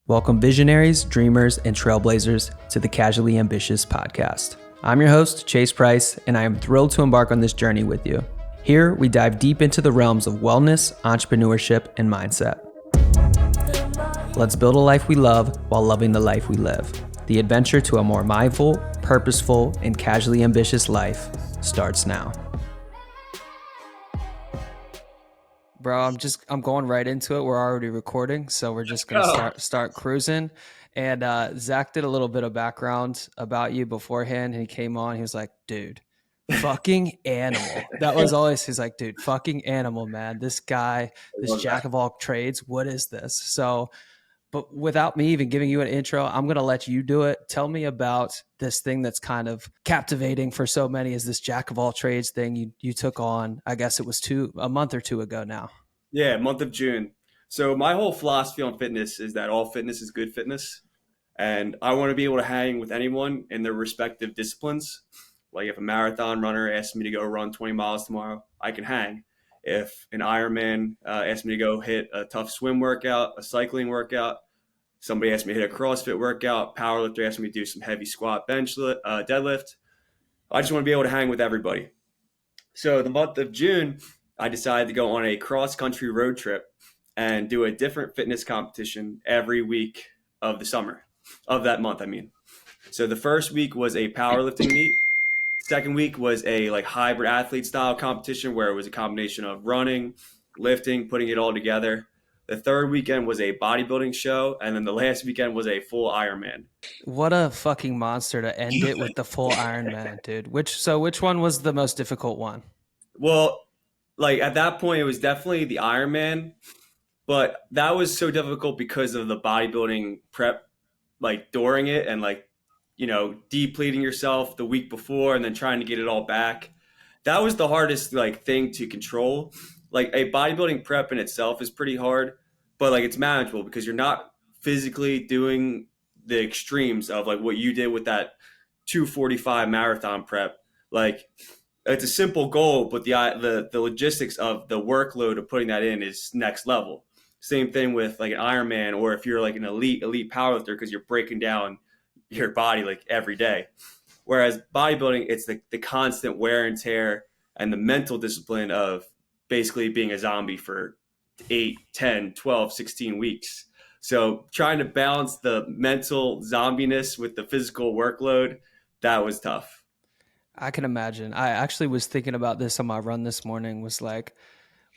Welcome visionaries, dreamers, and trailblazers to the Casually Ambitious podcast. I'm your host, Chase Price, and I am thrilled to embark on this journey with you. Here, we dive deep into the realms of wellness, entrepreneurship, and mindset. Let's build a life we love while loving the life we live. The adventure to a more mindful, purposeful, and casually ambitious life starts now. Bro, I'm going right into it. We're already recording, so we're just gonna start cruising. And Zach did a little bit of background about you beforehand, and he came on. He was like, "Dude, fucking animal." That was always he's like, "Dude, fucking animal, man. This guy, this jack of all trades. What is this?" So, but without me even giving you an intro, I'm gonna let you do it. Tell me about this thing that's kind of captivating for so many. Is this jack of all trades thing you took on? I guess it was a month or two ago now. Yeah, month of June. So my whole philosophy on fitness is that all fitness is good fitness. And I want to be able to hang with anyone in their respective disciplines. Like if a marathon runner asks me to go run 20 miles tomorrow, I can hang. If an Ironman asks me to go hit a tough swim workout, a cycling workout, somebody asked me to hit a CrossFit workout, powerlifter asked me to do some heavy squat, deadlift. I just want to be able to hang with everybody. So the month of June, I decided to go on a cross-country road trip and do a different fitness competition every week of the summer, of that month, I mean. So the first week was a powerlifting meet. Second week was a hybrid athlete style competition where it was a combination of running, lifting, putting it all together. The third weekend was a bodybuilding show, and then the last weekend was a full Ironman. What a fucking monster to end it with the full Ironman, dude. Which one was the most difficult one? Well, at that point, it was definitely the Ironman, but that was so difficult because of the bodybuilding prep, during it and depleting yourself the week before and then trying to get it all back. That was the hardest thing to control. A bodybuilding prep in itself is pretty hard, but it's manageable because you're not physically doing the extremes of what you did with that 2:45 marathon prep. It's a simple goal, but the logistics of the workload of putting that in is next level. Same thing with an Ironman, or if you're an elite powerlifter, because you're breaking down your body every day. Whereas bodybuilding, it's the constant wear and tear and the mental discipline of basically being a zombie for 8, 10, 12, 16 weeks. So trying to balance the mental zombiness with the physical workload, that was tough. I can imagine. I actually was thinking about this on my run this morning, was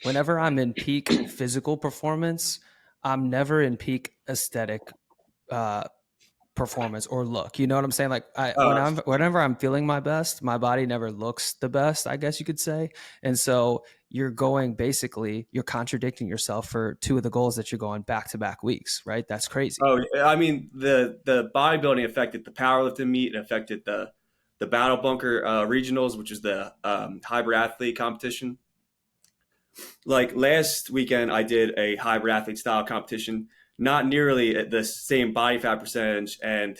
whenever I'm in peak physical performance, I'm never in peak aesthetic performance or look. You know what I'm saying? Whenever I'm feeling my best, my body never looks the best, I guess you could say. And so you're contradicting yourself for two of the goals that you're going back-to-back weeks, right? That's crazy. Oh, I mean, the bodybuilding affected the powerlifting meet, and affected the Battle Bunker regionals, which is the hybrid athlete competition. Last weekend, I did a hybrid athlete style competition, not nearly at the same body fat percentage. And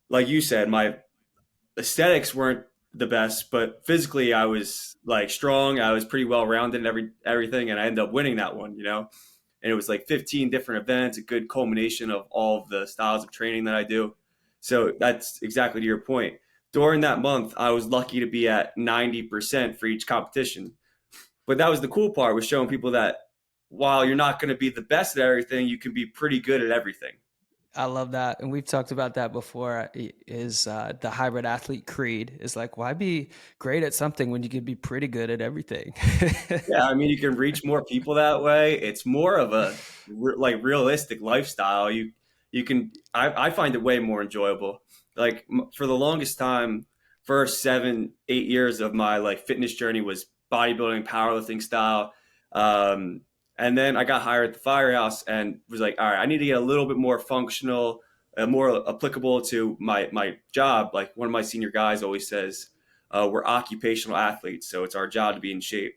like you said, my aesthetics weren't the best, but physically I was strong. I was pretty well rounded in everything. And I ended up winning that one, and it was 15 different events, a good culmination of all of the styles of training that I do. So that's exactly to your point. During that month, I was lucky to be at 90% for each competition. But that was the cool part, was showing people that while you're not going to be the best at everything, you can be pretty good at everything. I love that. And we've talked about that before, is the hybrid athlete creed is why be great at something when you can be pretty good at everything? Yeah, I mean, you can reach more people that way. It's more of a realistic lifestyle. I find it way more enjoyable. For the longest time, first 7, 8 years of my fitness journey was bodybuilding, powerlifting style. And then I got hired at the firehouse and was all right, I need to get a little bit more functional, more applicable to my job. One of my senior guys always says, we're occupational athletes, so it's our job to be in shape.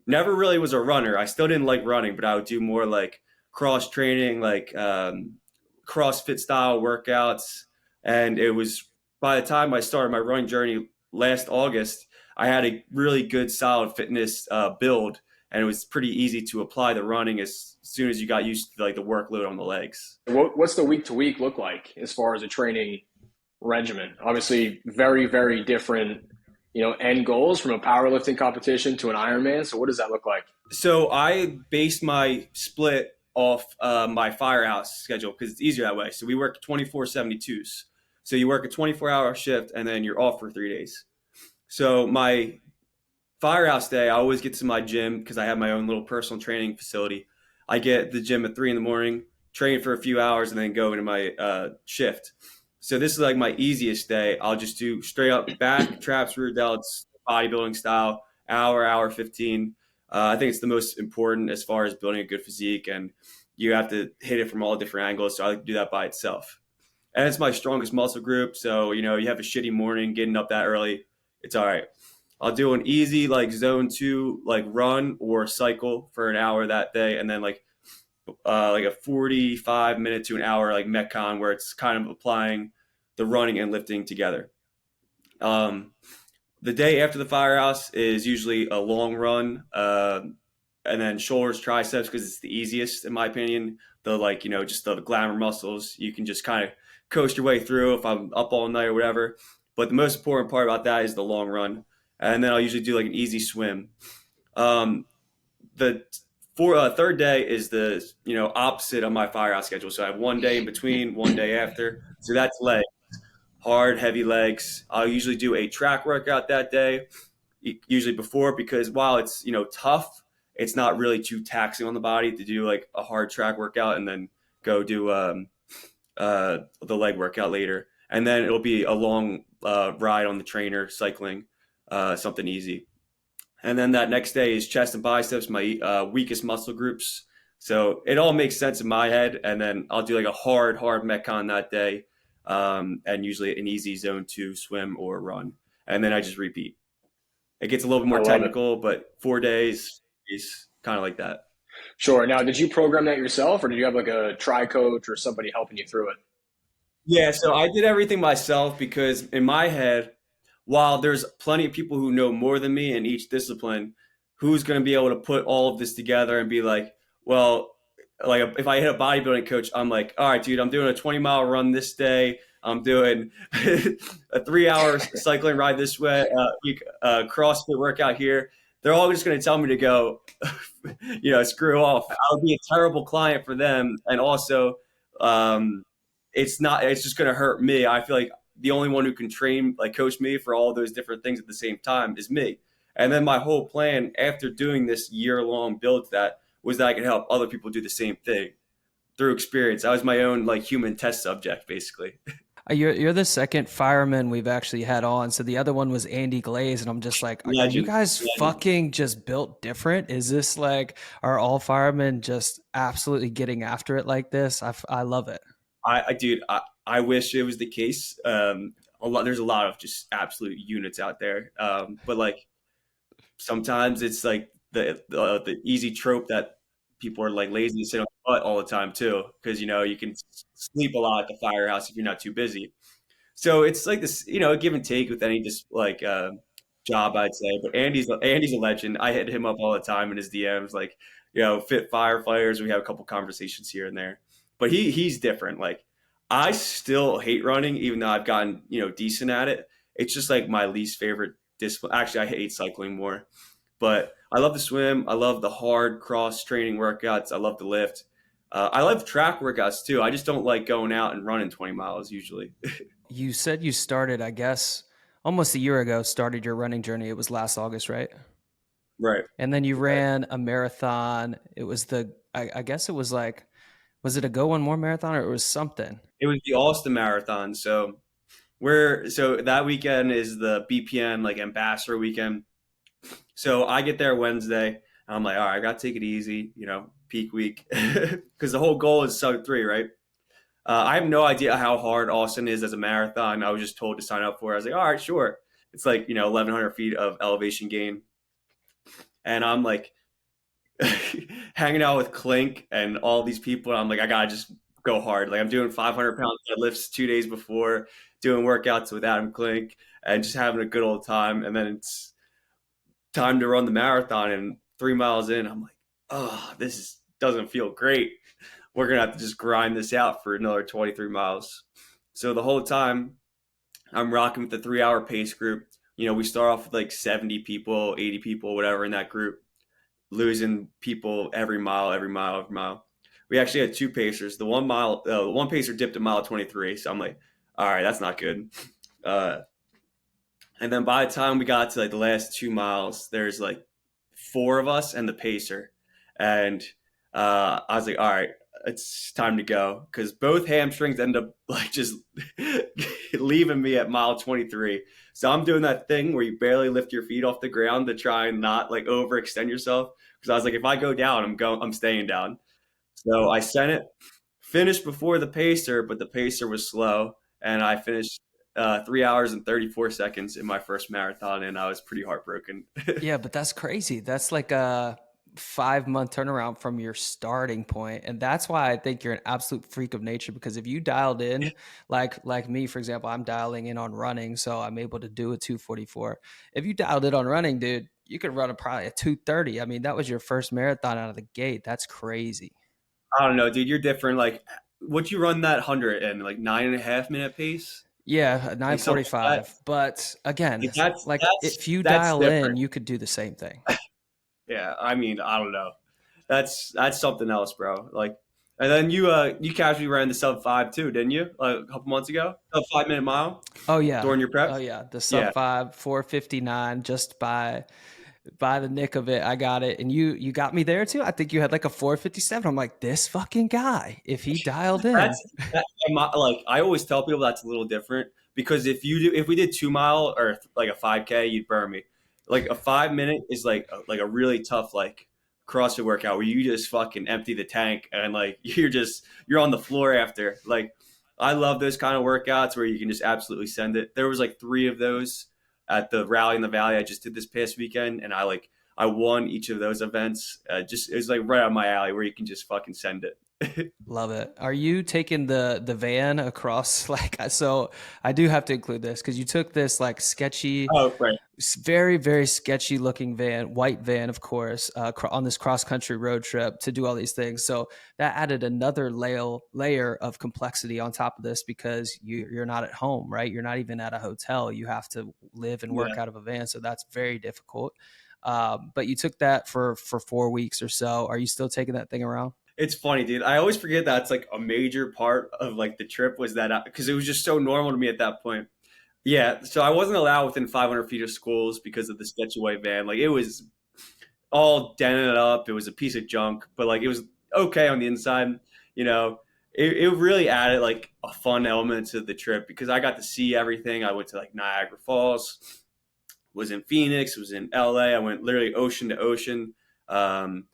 Never really was a runner. I still didn't like running, but I would do more cross training, CrossFit style workouts. And it was, by the time I started my running journey last August, I had a really good, solid fitness build. and it was pretty easy to apply the running as soon as you got used to like the workload on the legs. What's the week to week look like as far as a training regimen? Obviously, very, very different, end goals from a powerlifting competition to an Ironman. So what does that look like? So I based my split off my firehouse schedule because it's easier that way. So we work 24/72s. So you work a 24-hour shift and then you're off for 3 days. So my firehouse day, I always get to my gym because I have my own little personal training facility. I get the gym at 3 in the morning, train for a few hours, and then go into my shift. So this is like my easiest day. I'll just do straight up back, traps, rear delts, bodybuilding style, hour 15. I think it's the most important as far as building a good physique, and you have to hit it from all different angles. So I like to do that by itself. And it's my strongest muscle group. So, you have a shitty morning getting up that early. It's all right. I'll do an easy like zone 2 like run or cycle for an hour that day, and then like a 45 minute to an hour like metcon where it's kind of applying the running and lifting together. Um, the day after the firehouse is usually a long run, and then shoulders, triceps because it's the easiest in my opinion. The just the glamour muscles you can just kind of coast your way through if I'm up all night or whatever. But the most important part about that is the long run, and then I'll usually do like an easy swim. The third day is the opposite of my firehouse schedule. So I have one day in between, one day after. So that's legs, hard, heavy legs. I'll usually do a track workout that day, usually before, because while it's tough, it's not really too taxing on the body to do like a hard track workout and then go do the leg workout later. And then it'll be a long ride on the trainer, cycling, something easy. And then that next day is chest and biceps, my weakest muscle groups. So it all makes sense in my head. And then I'll do like a hard metcon that day, and usually an easy zone 2 swim or run. And then I just repeat. It gets a little bit I more love it. technical, but 4 days is kind of like that. Sure. Now, did you program that yourself, or did you have like a tri coach or somebody helping you through it? Yeah, so I did everything myself because in my head, while there's plenty of people who know more than me in each discipline, who's going to be able to put all of this together and be like, well, like if I hit a bodybuilding coach, I'm like, all right, dude, I'm doing a 20-mile run this day. I'm doing a 3 hour cycling ride this way, CrossFit workout here. They're all just going to tell me to go, screw off. I would be a terrible client for them. And also, um, it's just going to hurt me. I feel like the only one who can train, like coach me for all those different things at the same time is me. And then my whole plan after doing this year-long build to that was that I could help other people do the same thing through experience. I was my own like human test subject, basically. You're the second fireman we've actually had on. So the other one was Andy Glaze, and I'm just like, are you Legend, guys legend. fucking just built different? Is this like, are all firemen just absolutely getting after it like this? I love it. Dude, I wish it was the case. There's a lot of just absolute units out there. But like sometimes it's like the easy trope that people are like lazy to sit on the butt all the time too, because you can sleep a lot at the firehouse if you're not too busy. So it's like this, give and take with any just like job, I'd say. But Andy's a legend. I hit him up all the time in his DMs, like fit firefighters. We have a couple conversations here and there, but he's different. Like I still hate running, even though I've gotten decent at it. It's just like my least favorite discipline. Actually, I hate cycling more, but I love to swim. I love the hard cross training workouts. I love to lift. I love track workouts too. I just don't like going out and running 20 miles usually. You said you started, I guess, almost a year ago, started your running journey. It was last August, right? Right. And then you Right. ran a marathon. It was I guess it was like, was it a Go One More marathon or it was something? It was the Austin Marathon. So that weekend is the BPN like ambassador weekend. So I get there Wednesday. And I'm like, all right, I got to take it easy, peak week, because the whole goal is sub 3, right? I have no idea how hard Austin is as a marathon. I was just told to sign up for it. I was like, all right, sure. It's like 1,100 feet of elevation gain, and I'm like hanging out with Clink and all these people. And I'm like, I gotta just go hard. Like I'm doing 500-pound deadlifts 2 days before, doing workouts with Adam Clink, and just having a good old time. And then it's time to run the marathon. And 3 miles in, I'm like, oh, doesn't feel great. We're gonna have to just grind this out for another 23 miles. So the whole time I'm rocking with the 3 hour pace group. We start off with like 70 people, 80 people, whatever in that group, losing people every mile, every mile, every mile. We actually had two pacers. One pacer dipped at mile 23. So I'm like, all right, that's not good. Uh, and then by the time we got to like the last 2 miles, there's like four of us and the pacer. And I was like, all right, it's time to go because both hamstrings end up like just leaving me at mile 23. So I'm doing that thing where you barely lift your feet off the ground to try and not like overextend yourself. Because I was like, if I go down, I'm staying down. So I sent it, finished before the pacer, but the pacer was slow, and I finished 3 hours and 34 seconds in my first marathon, and I was pretty heartbroken. Yeah, but that's crazy. That's like a 5 month turnaround from your starting point. And that's why I think you're an absolute freak of nature, because if you dialed in like me, for example, I'm dialing in on running, so I'm able to do a 2:44. If you dialed it on running, dude, you could run probably a 2:30. I mean, that was your first marathon out of the gate. That's crazy. I don't know, dude. You're different. Like, would you run that 100 in like 9.5 minute pace? Yeah, Like something like that? 9:45. But again, Like, that's like that's if you that's dial in, different. you could do the same thing. Yeah, I mean, I don't know. That's something else, bro. Like, and then you casually ran the sub 5 too, didn't you? Like a couple months ago, a 5 minute mile Oh yeah. during your prep. Oh yeah. The Yeah, sub five, 4:59, just by the nick of it, I got it. And you got me there too. I think you had like a 4:57. I'm like, this fucking guy, if he dialed in. like I always tell people that's a little different because if we did 2 mile or like a 5K, you'd burn me. Like a 5 minute is like a really tough like CrossFit workout where you just fucking empty the tank and like you're on the floor after. Like I love those kind of workouts where you can just absolutely send it. There was like three of those at the rally in the valley I just did this past weekend, and I won each of those events. Just it was like right on my alley where you can just fucking send it. Love it. Are you taking the van across like so I do have to include this because you took this like sketchy, Oh, right. very, very sketchy looking van, white van, of course, on this cross country road trip to do all these things. So that added another layer of complexity on top of this because you're not at home, right? You're not even at a hotel. You have to live and Yeah. work out of a van. So that's very difficult. But you took that for 4 weeks or so. Are you still taking that thing around? It's funny, dude. I always forget that's like a major part of like the trip was that because it was just so normal to me at that point. Yeah, so I wasn't allowed within 500 feet of schools because of the sketchy white van. Like it was all dented up. It was a piece of junk, but like it was okay on the inside. You know, it really added like a fun element to the trip because I got to see everything. I went to like Niagara Falls, was in Phoenix, was in LA. I went literally ocean to ocean. Um,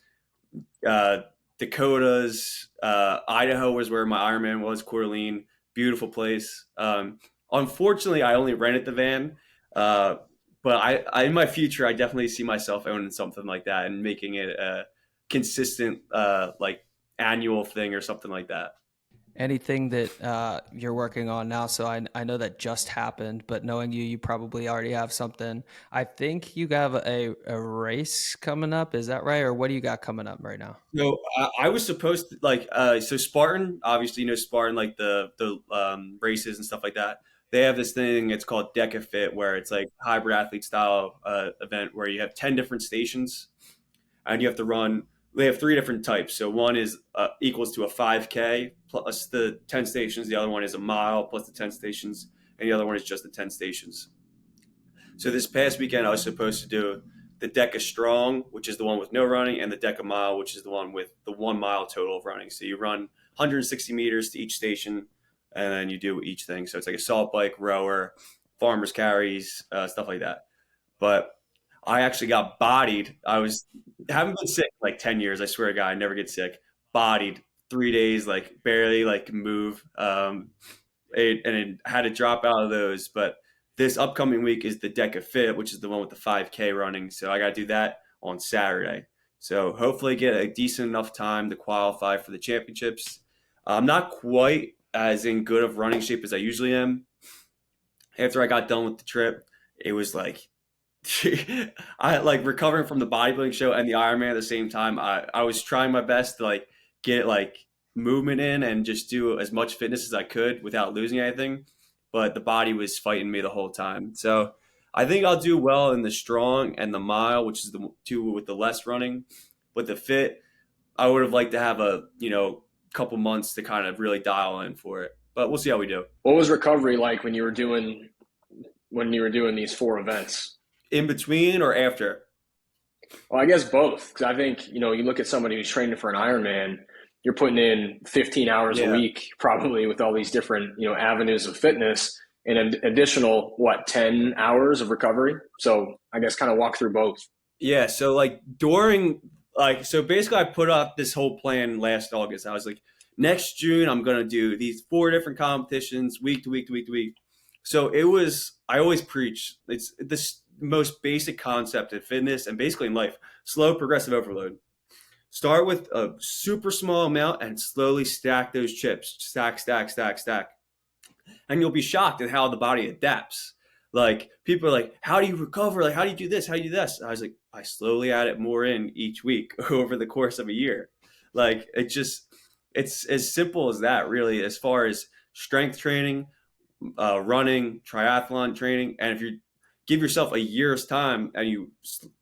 uh, Dakotas, Idaho was where my Ironman was. Coeur d'Alene, beautiful place. Unfortunately, I only rented the van, uh, but I in my future, I definitely see myself owning something like that and making it a consistent, like annual thing or something like that. Anything that you're working on now? So I know that just happened, but knowing you, you probably already have something. I think you have a race coming up. Is that right? Or what do you got coming up right now? So I was supposed to like so Spartan, obviously Spartan like the races and stuff like that. They have this thing. It's called Deca Fit, where it's like hybrid athlete style event where you have 10 different stations and you have to run. They have three different types. So one is equals to a 5K plus the 10 stations. The other one is a mile plus the 10 stations, and the other one is just the 10 stations. So this past weekend, I was supposed to do the Deca Strong, which is the one with no running, and the Deca Mile, which is the one with the 1 mile total of running. So you run 160 meters to each station, and then you do each thing. So it's like a salt bike, rower, farmer's carries, stuff like that. But I actually got bodied. Haven't been sick in like 10 years. I swear to God, I never get sick. Bodied 3 days, like barely like move. And it had to drop out of those. But this upcoming week is the Deca Fit, which is the one with the 5K running. So I got to do that on Saturday. So hopefully get a decent enough time to qualify for the championships. I'm not quite as in good of running shape as I usually am. After I got done with the trip, it was like I like recovering from the bodybuilding show and the Ironman at the same time. I was trying my best to like get like movement in and just do as much fitness as I could without losing anything, but the body was fighting me the whole time. So I think I'll do well in the strong and the mile, which is the two with the less running, but the fit, I would have liked to have a couple months to kind of really dial in for it. But we'll see how we do. What was recovery like when you were doing these 4 events? In between or after? Well, I guess both. Because I think, you look at somebody who's training for an Ironman, you're putting in 15 hours a Yeah. week, probably with all these different, avenues of fitness and an additional, 10 hours of recovery. So I guess kind of walk through both. Yeah, so like during so basically I put up this whole plan last August. I was like, next June I'm gonna do these 4 different competitions week to week to week to week. So it was I always preach it's this most basic concept in fitness and basically in life, slow progressive overload. Start with a super small amount and slowly stack those chips. Stack, stack, stack, stack, and you'll be shocked at how the body adapts. Like people are like, "How do you recover? Like, how do you do this? How do you do this?" I was like, I slowly add it more in each week over the course of a year. Like it's as simple as that, really. As far as strength training, running, triathlon training, and if you give yourself a year's time and you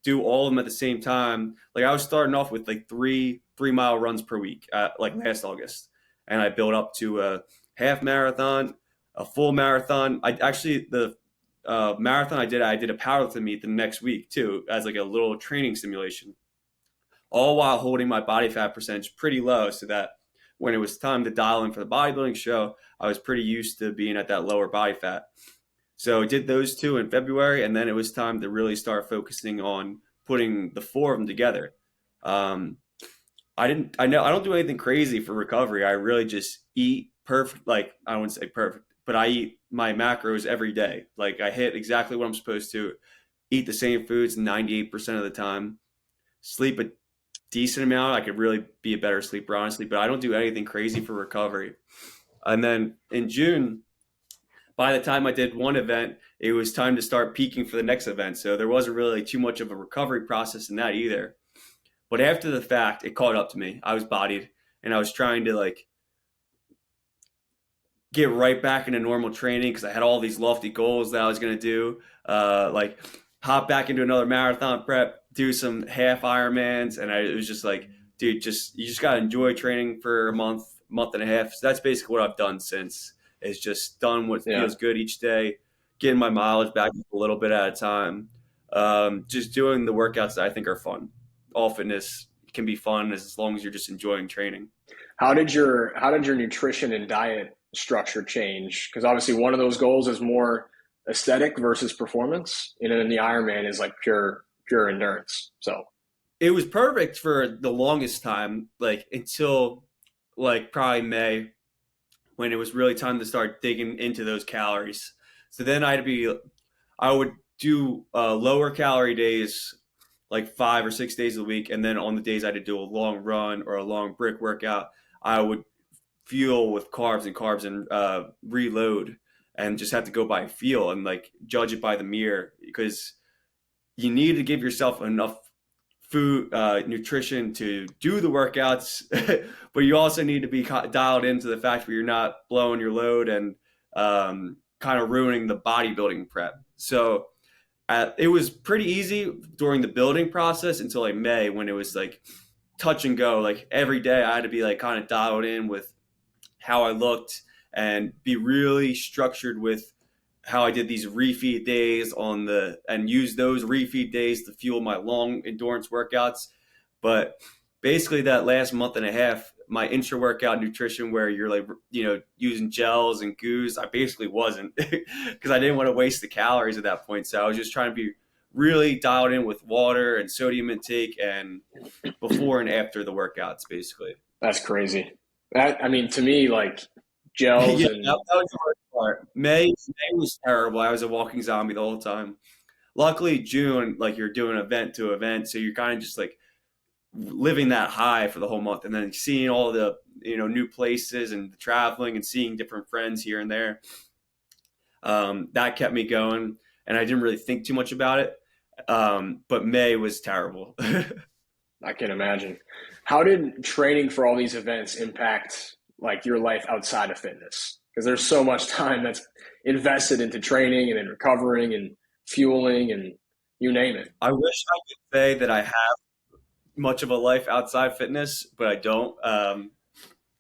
do all of them at the same time, like I was starting off with like 3 mile runs per week, like last August, and I built up to a half marathon, a full marathon. I actually the marathon I did a powerlifting meet the next week too, as like a little training simulation, all while holding my body fat percentage pretty low, so that when it was time to dial in for the bodybuilding show, I was pretty used to being at that lower body fat. So I did those two in February, and then it was time to really start focusing on putting the 4 of them together. Um, I don't do anything crazy for recovery. I really just eat perfect. Like I wouldn't say perfect, but I eat my macros every day. Like I hit exactly what I'm supposed to. Eat the same foods 98% of the time. Sleep a decent amount. I could really be a better sleeper, honestly, but I don't do anything crazy for recovery. And then in June, by the time I did one event, it was time to start peaking for the next event. So there wasn't really too much of a recovery process in that either. But after the fact, it caught up to me. I was bodied and I was trying to like get right back into normal training because I had all these lofty goals that I was going to do. Like hop back into another marathon prep, do some half Ironmans. And it was just like, dude, you just got to enjoy training for a month and a half. So that's basically what I've done since, is just done what Yeah. feels good each day, getting my mileage back a little bit at a time. Just doing the workouts that I think are fun. All fitness can be fun as long as you're just enjoying training. How did your nutrition and diet structure change? Because obviously one of those goals is more aesthetic versus performance, and then the Ironman is like pure endurance. So It was perfect for the longest time, like until like probably May, when it was really time to start digging into those calories. So then I would do lower calorie days, like 5 or 6 days a week, and then on the days I had to do a long run or a long brick workout, I would fuel with carbs and reload, and just have to go by feel and like judge it by the mirror, because you need to give yourself enough food, nutrition to do the workouts, but you also need to be dialed into the fact where you're not blowing your load and kind of ruining the bodybuilding prep. So it was pretty easy during the building process until like May, when it was like touch and go. Like every day I had to be like kind of dialed in with how I looked and be really structured with how I did these refeed days and use those refeed days to fuel my long endurance workouts. But basically that last month and a half, my intra workout nutrition, where you're like, using gels and goos, I basically wasn't, because I didn't want to waste the calories at that point. So I was just trying to be really dialed in with water and sodium intake and before and after the workouts, basically. that's crazy. I mean, to me, like gels Yeah, and that was the hard part. May was terrible. I was a walking zombie the whole time. Luckily, June, like you're doing event to event, so you're kind of just like living that high for the whole month, and then seeing all the new places and traveling and seeing different friends here and there. That kept me going, and I didn't really think too much about it. But May was terrible. I can imagine. How did training for all these events impact like your life outside of fitness? Because there's so much time that's invested into training and in recovering and fueling and you name it. I wish I could say that I have much of a life outside fitness, but I don't.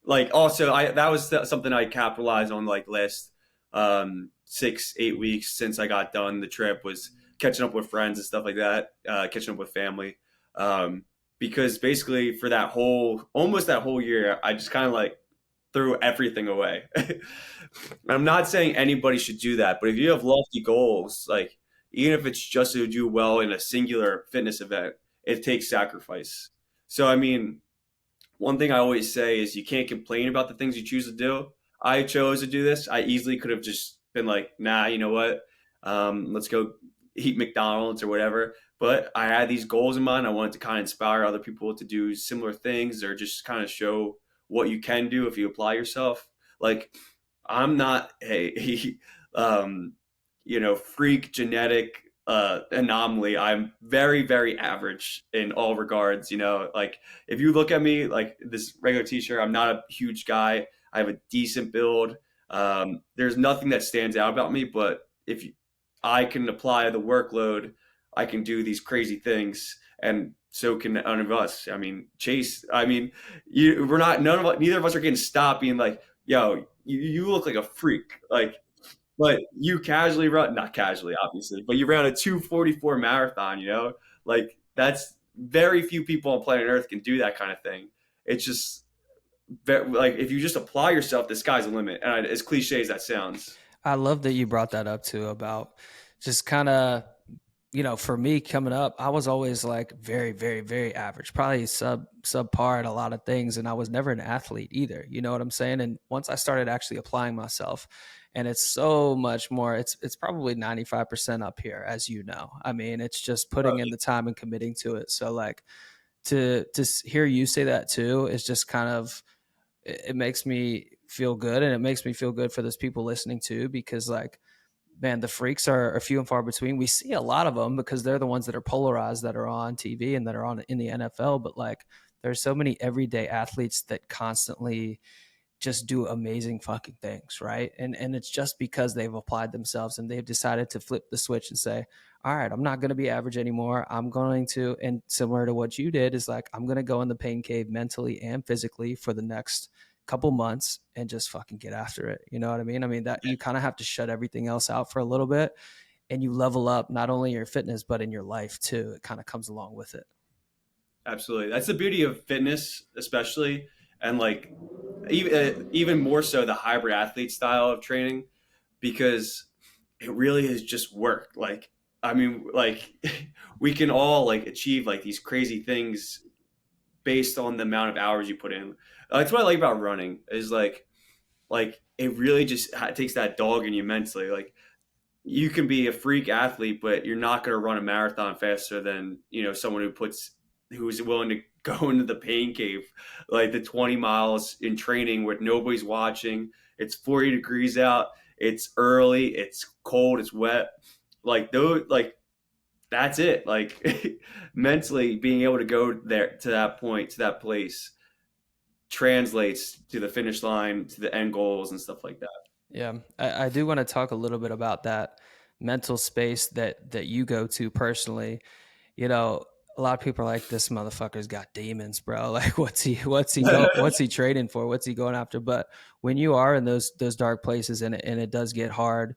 Like also, I that was something I capitalized on like last 6 8 weeks since I got done the trip was catching up with friends and stuff like that, catching up with family. Um, because basically for that whole almost that whole year, I just kind of like threw everything away. I'm not saying anybody should do that, but if you have lofty goals, like even if it's just to do well in a singular fitness event, it takes sacrifice. So I mean, one thing I always say is you can't complain about the things you choose to do. I chose to do this. I easily could have just been like, nah, you know what? Let's go eat McDonald's or whatever. But I had these goals in mind. I wanted to kind of inspire other people to do similar things or just kind of show what you can do if you apply yourself. Like, I'm not a, um, freak genetic anomaly. I'm very, very average in all regards. Like if you look at me like this regular t-shirt, I'm not a huge guy. I have a decent build. There's nothing that stands out about me, but if I can apply the workload, I can do these crazy things, and so can none of us. I mean, Chase. I mean, we're not. None of us. Neither of us are getting stopped being like, "Yo, you look like a freak." Like, but you casually run, not casually, obviously, but you ran a 2:44 marathon. Like that's very few people on planet Earth can do that kind of thing. It's just like if you just apply yourself, the sky's the limit. And as cliche as that sounds, I love that you brought that up too about just kind of, for me coming up, I was always like very, very, very average, probably subpar at a lot of things. And I was never an athlete either. You know what I'm saying? And once I started actually applying myself, and it's so much more, it's probably 95% up here, as you know. I mean, it's just putting in the time and committing to it. So like to hear you say that too is just kind of, it makes me feel good, and it makes me feel good for those people listening too, because like, man, the freaks are few and far between. We see a lot of them because they're the ones that are polarized, that are on TV and that are on in the NFL. But like, there's so many everyday athletes that constantly just do amazing fucking things, right? And it's just because they've applied themselves and they've decided to flip the switch and say, all right, I'm not going to be average anymore. I'm going to, and similar to what you did, is like, I'm going to go in the pain cave mentally and physically for the next couple months and just fucking get after it. You know what I mean? I mean, that you kind of have to shut everything else out for a little bit, and you level up not only your fitness but in your life too. It kind of comes along with it. absolutely. That's the beauty of fitness, especially, and like even more so the hybrid athlete style of training because it really is just work. Like, I mean, like we can all like achieve like these crazy things based on the amount of hours you put in. That's what I like about running is like it really just takes that dog in you mentally. Like you can be a freak athlete, but you're not going to run a marathon faster than someone who's willing to go into the pain cave, like the 20 miles in training where nobody's watching. It's 40 degrees out. It's early. It's cold. It's wet. Like those, like that's it. Like mentally being able to go there to that point, to that place translates to the finish line, to the end goals and stuff like that. Yeah, I do want to talk a little bit about that mental space that you go to personally. You know, a lot of people are like, this motherfucker's got demons, bro. Like, what's he trading for? What's he going after? But when you are in those dark places and it does get hard,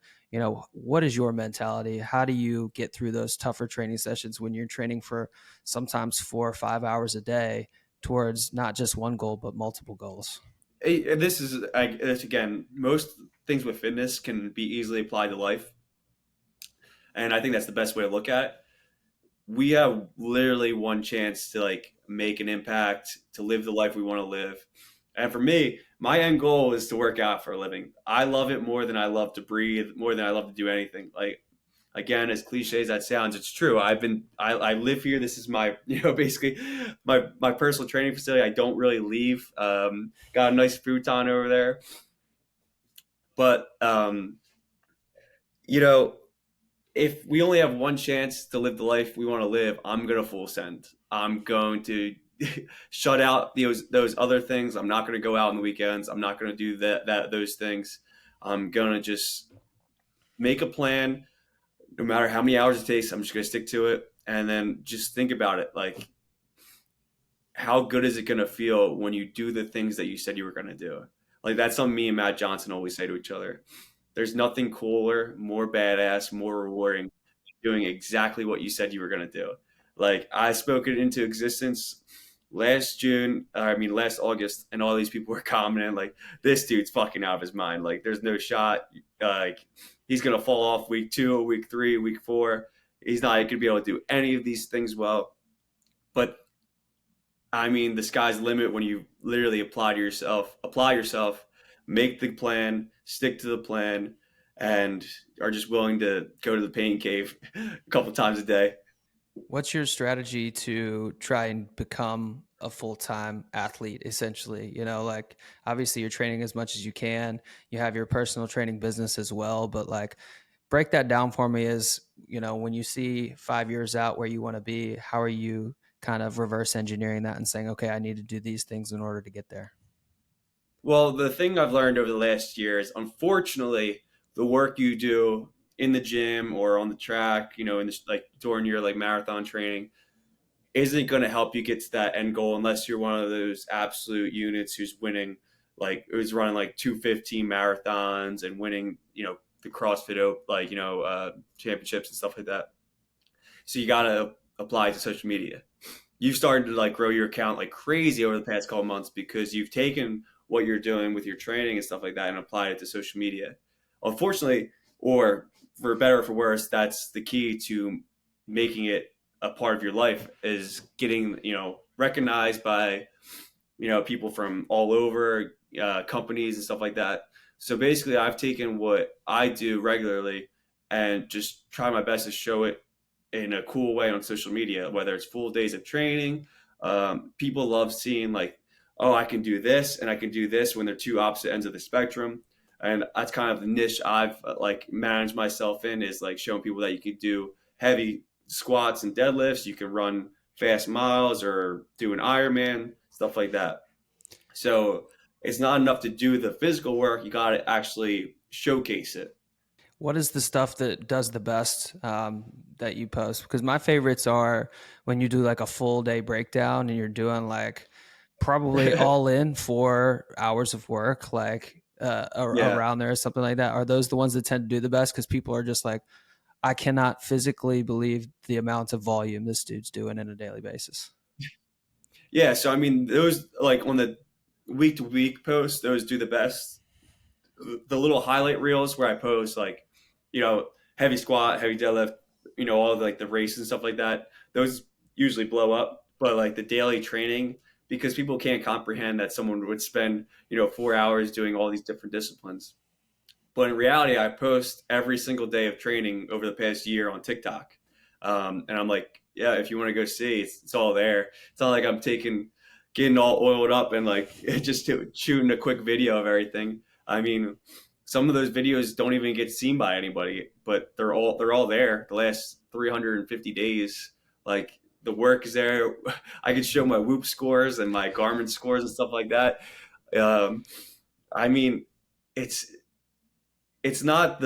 what is your mentality? How do you get through those tougher training sessions when you're training for sometimes 4 or 5 hours a day towards not just one goal but multiple goals? This again, most things with fitness can be easily applied to life, and I think that's the best way to look at it. We have literally one chance to like make an impact, to live the life we want to live. And for me, my end goal is to work out for a living. I love it more than I love to breathe, more than I love to do anything. Like again, as cliche as that sounds, it's true. I live here. This is my basically my personal training facility. I don't really leave. Got a nice futon over there, but you know if we only have one chance to live the life we want to live, I'm gonna full send. I'm going to shut out those other things. I'm not gonna go out on the weekends. I'm not gonna do those things. I'm gonna just make a plan, no matter how many hours it takes. I'm just gonna stick to it, and then just think about it. Like, how good is it gonna feel when you do the things that you said you were gonna do? Like, that's something me and Matt Johnson always say to each other. There's nothing cooler, more badass, more rewarding doing exactly what you said you were going to do. Like, I spoke it into existence last August, and all these people were commenting like, "This dude's fucking out of his mind. Like, there's no shot. Like, he's gonna fall off week 2, week 3, week 4. He's not gonna be able to do any of these things well." But I mean, the sky's the limit when you literally apply yourself, make the plan, stick to the plan, and are just willing to go to the pain cave a couple times a day. What's your strategy to try and become a full-time athlete, essentially? You know, like obviously you're training as much as you can. You have your personal training business as well, but like break that down for me as, you know, when you see 5 years out where you want to be, how are you kind of reverse engineering that and saying, okay, I need to do these things in order to get there? Well, the thing I've learned over the last year is, unfortunately, the work you do in the gym or on the track, in this, like during your like marathon training, isn't going to help you get to that end goal unless you're one of those absolute units who's running like 2:15 marathons and winning, the CrossFit championships and stuff like that. So you got to apply it to social media. You've started to like grow your account like crazy over the past couple months because you've taken what you're doing with your training and stuff like that and applied it to social media. Unfortunately, or for better or for worse, that's the key to making it a part of your life, is getting, recognized by, people from all over, companies and stuff like that. So basically, I've taken what I do regularly and just try my best to show it in a cool way on social media, whether it's full days of training. People love seeing like, oh, I can do this and I can do this when they're two opposite ends of the spectrum. And that's kind of the niche I've like managed myself in, is like showing people that you can do heavy squats and deadlifts. You can run fast miles or do an Ironman, stuff like that. So it's not enough to do the physical work. You got to actually showcase it. What is the stuff that does the best that you post? Because my favorites are when you do like a full day breakdown and you're doing like probably all in 4 hours of work, like Yeah. around there or something like that. Are those the ones that tend to do the best? Because people are just like, I cannot physically believe the amount of volume this dude's doing on a daily basis. Yeah. So, I mean, those like on the week to week posts, those do the best. The little highlight reels where I post like, heavy squat, heavy deadlift, all of like the races and stuff like that, those usually blow up. But like the daily training, because people can't comprehend that someone would spend, 4 hours doing all these different disciplines. But in reality, I post every single day of training over the past year on TikTok. And I'm like, yeah, if you want to go see, it's all there. It's not like I'm getting all oiled up and like just shooting a quick video of everything. I mean, some of those videos don't even get seen by anybody, but they're all there. The last 350 days, like the work is there. I could show my Whoop scores and my Garmin scores and stuff like that. Um, I mean, it's it's not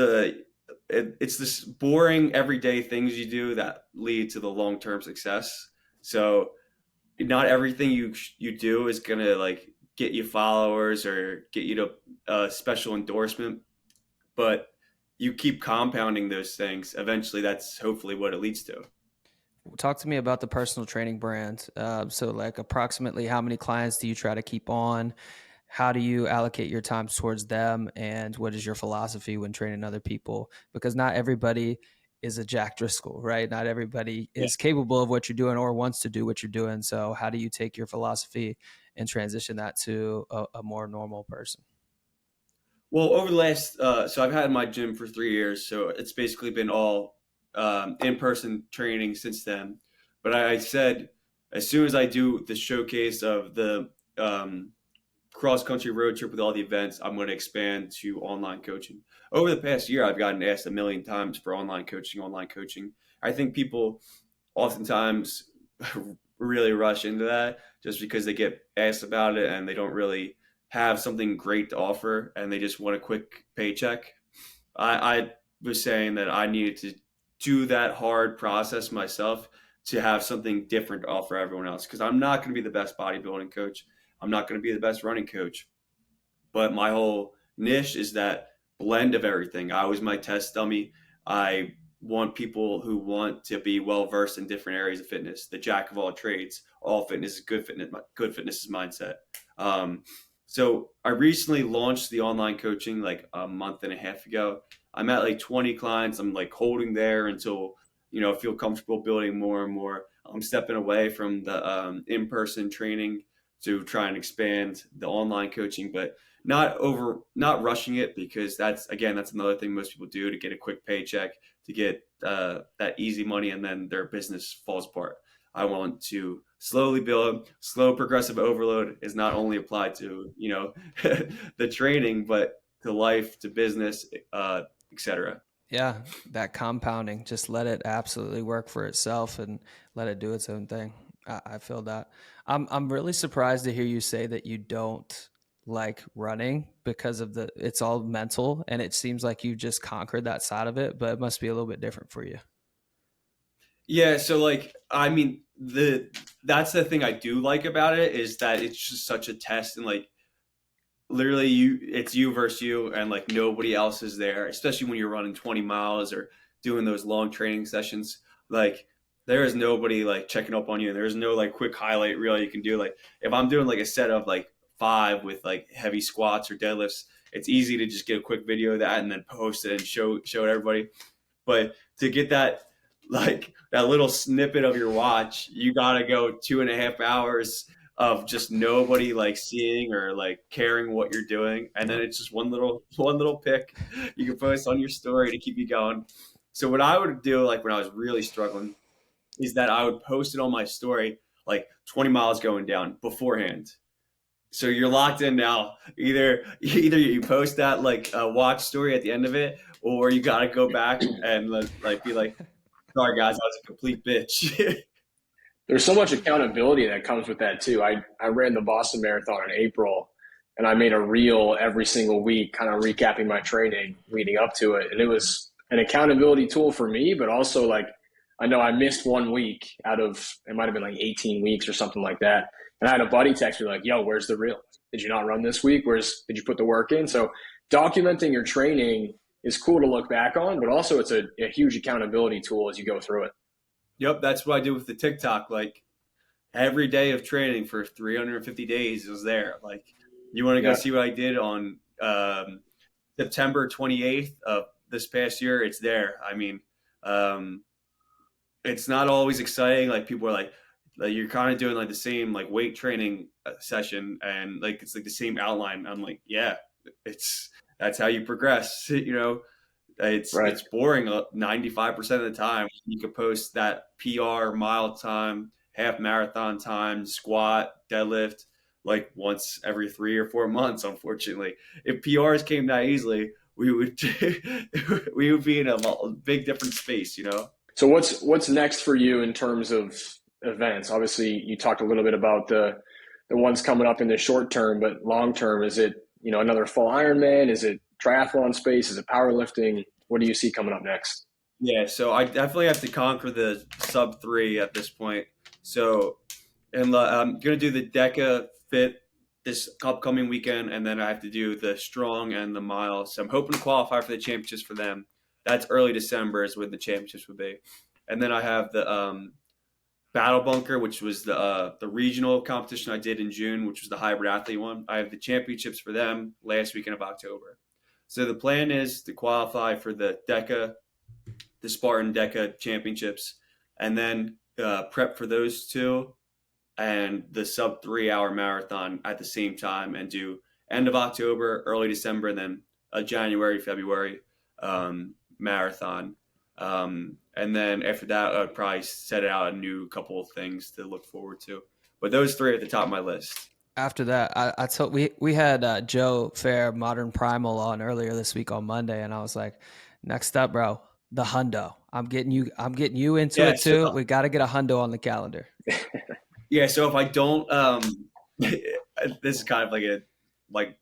it's this boring everyday things you do that lead to the long term success. So not everything you do is gonna like get you followers or get you to a special endorsement, but you keep compounding those things. Eventually, that's hopefully what it leads to. Talk to me about the personal training brand. So, like, approximately how many clients do you try to keep on? How do you allocate your time towards them? And what is your philosophy when training other people? Because not everybody is a Jack Driscoll, right? Not everybody Yeah. is capable of what you're doing or wants to do what you're doing. So, how do you take your philosophy and transition that to a more normal person? Well, over the last, so I've had my gym for 3 years, so it's basically been all in-person training since then. But I said, as soon as I do the showcase of the cross-country road trip with all the events, I'm going to expand to online coaching. Over the past year, I've gotten asked a million times for online coaching, online coaching. I think people oftentimes really rush into that just because they get asked about it and they don't really have something great to offer and they just want a quick paycheck. I was saying that I needed to do that hard process myself to have something different to offer everyone else because I'm not going to be the best bodybuilding coach. I'm not going to be the best running coach. But my whole niche is that blend of everything. I was my test dummy. I want people who want to be well versed in different areas of fitness. The jack of all trades. All fitness is good fitness. Good fitness is mindset. Um, so I recently launched the online coaching like a month and a half ago. I'm at like 20 clients. I'm like holding there until I feel comfortable building more and more. I'm stepping away from the in-person training to try and expand the online coaching, but not rushing it because that's another thing most people do to get a quick paycheck, to get that easy money, and then their business falls apart. I want to slowly build. Slow progressive overload is not only applied to the training, but to life, to business, etc. Yeah, that compounding, just let it absolutely work for itself and let it do its own thing. I feel that. I'm really surprised to hear you say that you don't like running because of it's all mental, and it seems like you just conquered that side of it, but it must be a little bit different for you. Yeah, so like I mean that's the thing I do like about it is that it's just such a test and like literally it's you versus you and like nobody else is there, especially when you're running 20 miles or doing those long training sessions. Like there is nobody like checking up on you. There's no like quick highlight reel you can do. Like if I'm doing like a set of like 5 with like heavy squats or deadlifts, it's easy to just get a quick video of that and then post it and show it everybody. But to get that little snippet of your watch, you gotta go 2.5 hours of just nobody like seeing or like caring what you're doing, and then it's just one little pic you can post on your story to keep you going. So what I would do, like when I was really struggling, is that I would post it on my story like 20 miles going down beforehand. So you're locked in now. Either you post that like a watch story at the end of it, or you got to go back and like be like, sorry guys, I was a complete bitch. There's so much accountability that comes with that too. I ran the Boston Marathon in April, and I made a reel every single week, kind of recapping my training leading up to it. And it was an accountability tool for me, but also like I know I missed 1 week out of it might have been like 18 weeks or something like that. And I had a buddy text me like, "Yo, where's the reel? Did you not run this week? Did you put the work in?" So documenting your training is cool to look back on, but also it's a huge accountability tool as you go through it. Yep, that's what I do with the TikTok. Like every day of training for 350 days was there. Like you want to go Yeah. see what I did on September 28th of this past year? It's there. I mean, um, it's not always exciting. Like people are like you're kind of doing like the same like weight training session and like it's like the same outline. I'm like, yeah, it's that's how you progress. It's Right. boring 95% of the time. You could post that PR mile time, half marathon time, squat, deadlift, like once every 3 or 4 months. Unfortunately, if PRs came that easily, we would we would be in a big different space. So what's next for you in terms of events? Obviously, you talked a little bit about the ones coming up in the short term, but long term, is it another full Ironman? Is it triathlon space? Is it powerlifting? What do you see coming up next? Yeah, so I definitely have to conquer the sub 3 at this point. So, and I'm gonna do the Deca Fit this upcoming weekend, and then I have to do the Strong and the Mile. So I'm hoping to qualify for the championships for them. That's early December is when the championships would be, and then I have the Battle Bunker, which was the regional competition I did in June, which was the hybrid athlete one. I have the championships for them last weekend of October. So the plan is to qualify for the Spartan DECA championships, and then prep for those two and the sub 3 hour marathon at the same time and do end of October, early December, and then a January, February marathon. And then after that, I'd probably set out a new couple of things to look forward to. But those 3 are at the top of my list. after that, I told we had Joe Fair, Modern Primal, on earlier this week on Monday, and I was like, next up, bro, the hundo. I'm getting you into Yeah. it So too. We got to get a hundo on the calendar. yeah. So if I don't, this is kind of like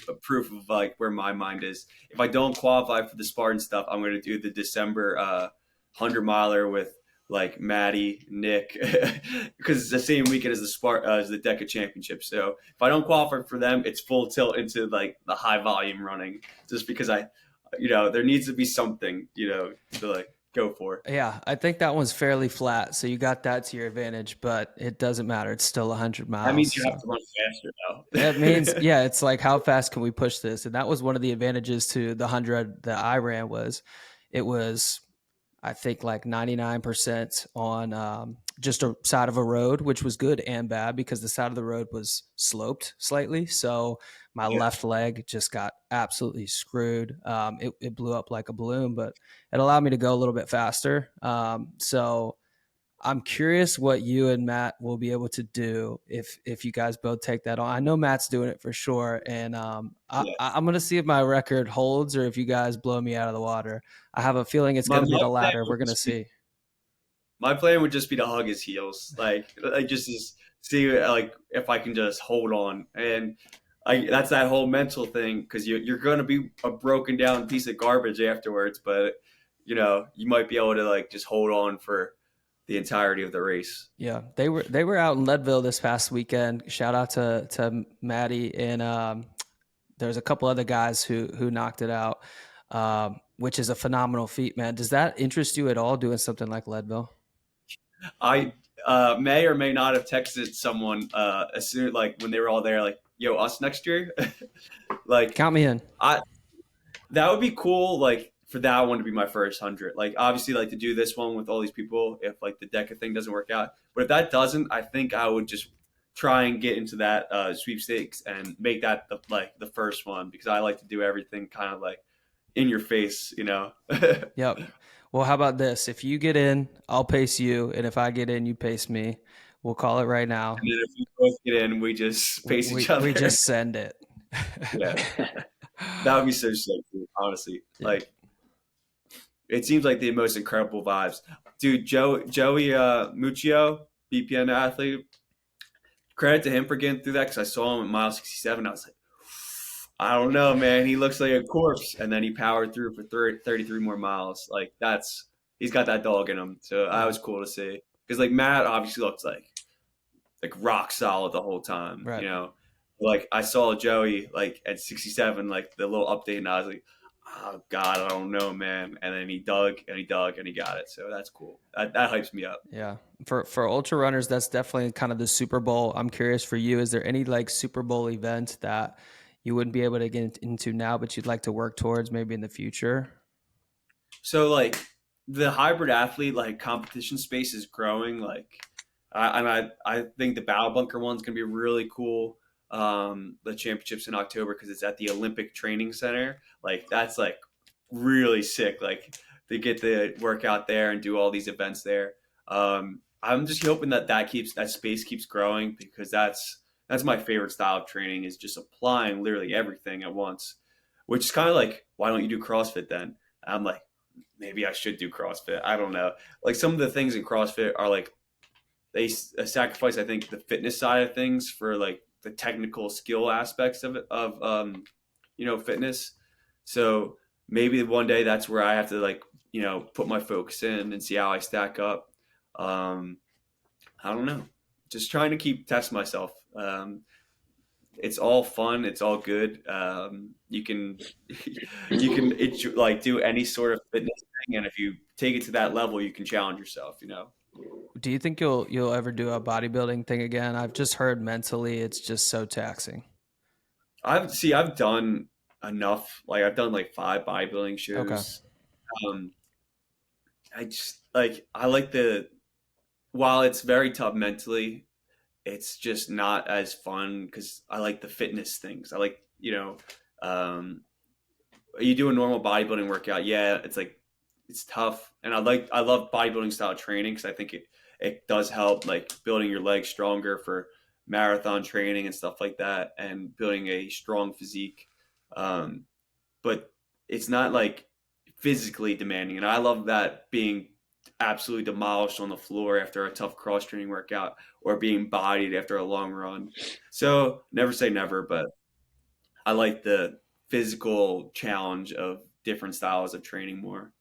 a proof of like where my mind is. If I don't qualify for the Spartan stuff, I'm going to do the December 100 miler with like Maddie, Nick, because it's the same weekend as as the DECA Championship. So if I don't qualify for them, it's full tilt into like the high volume running, just because there needs to be something, to like go for. Yeah, I think that one's fairly flat, so you got that to your advantage, but it doesn't matter. It's still 100 That miles. means you have So to run faster it means, now. yeah, it's like how fast can we push this? And that was one of the advantages to the 100 that I ran was it was I think like 99% on just a side of a road, which was good and bad because the side of the road was sloped slightly. So my Yeah. left leg just got absolutely screwed. It blew up like a balloon, but it allowed me to go a little bit faster. So I'm curious what you and Matt will be able to do if you guys both take that on. I know Matt's doing it for sure, and Yes. I'm gonna see if my record holds or if you guys blow me out of the water. I have a feeling it's My, gonna be my the plan latter. We're would gonna just be see. My plan would just be to hug his heels, like just see like if I can just hold on, and that's that whole mental thing because you're gonna be a broken down piece of garbage afterwards, but you might be able to like just hold on for the entirety of the race. Yeah, they were out in Leadville this past weekend. Shout out to Maddie and there's a couple other guys who knocked it out, which is a phenomenal feat, man. Does that interest you at all doing something like Leadville? I may or may not have texted someone as soon like when they were all there, like, "Yo, us next year." Like, Count me in. I that would be cool, like for that one to be my first 100. Like obviously like to do this one with all these people if like the DECA thing doesn't work out. But if that doesn't, I think I would just try and get into that sweepstakes and make that the first one because I like to do everything kind of like in your face. Yep. Well, how about this? If you get in, I'll pace you, and if I get in, you pace me. We'll call it right now. And then if we both get in, we just We pace each we, we other. just send it. Yeah. That would be so sick, dude, honestly. Yeah. Like it seems like the most incredible vibes. Dude, Joey Muccio, BPN athlete, credit to him for getting through that because I saw him at mile 67. I was like, I don't know, man. He looks like a corpse. And then he powered through for 33 more miles. Like, he's got that dog in him. So that Yeah. was cool to see. Because, like, Matt obviously looks like rock solid the whole time, Right. Like, I saw Joey, like, at 67, like, the little update, and I was like, oh, God, I don't know, man. And then he dug, and he dug, and he got it. So that's cool. That hypes me up. Yeah. For ultra runners, that's definitely kind of the Super Bowl. I'm curious for you, is there any like Super Bowl event that you wouldn't be able to get into now, but you'd like to work towards maybe in the future? So like the hybrid athlete like competition space is growing. I think the Battle Bunker one's gonna be really cool. The championships in October because it's at the Olympic Training Center. Like that's like really sick. Like they get to work out there and do all these events there. I'm just hoping that space keeps growing because that's my favorite style of training is just applying literally everything at once. Which is kind of like why don't you do CrossFit then? I'm like maybe I should do CrossFit. I don't know. Like some of the things in CrossFit are like they sacrifice, I think, the fitness side of things for like the technical skill aspects of it of fitness. So maybe one day that's where I have to like put my focus in and see how I stack up. Um, I don't know. Just trying to keep test myself. It's all fun. It's all good. You can like do any sort of fitness thing, and if you take it to that level, you can challenge yourself. Do you think you'll ever do a bodybuilding thing again? I've just heard mentally it's just so taxing. I've done enough. Like I've done like 5 bodybuilding Okay. shows. Um, I just like I like the while it's very tough mentally, it's just not as fun because I like the fitness things. I like um, you do a normal bodybuilding workout, yeah, it's like it's tough, and I love bodybuilding style training because I think it does help like building your legs stronger for marathon training and stuff like that, and building a strong physique. But it's not like physically demanding. And I love that, being absolutely demolished on the floor after a tough cross training workout, or being bodied after a long run. So never say never, but I like the physical challenge of different styles of training more.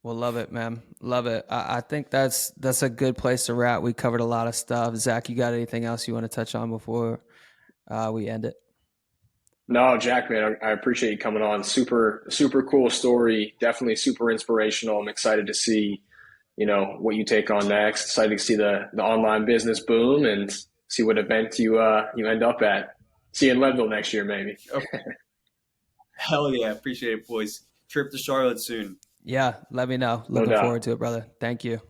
Well, love it, man. Love it. I think that's a good place to wrap. We covered a lot of stuff. Zach, you got anything else you want to touch on before we end it? No, Jack, man, I appreciate you coming on. Super, super cool story. Definitely super inspirational. I'm excited to see, what you take on next. Excited to see the online business boom and see what event you end up at. See you in Leadville next year, maybe. Okay. Hell yeah. Appreciate it, boys. Trip to Charlotte soon. Yeah, let me know. No Looking doubt. forward to it, brother. Thank you.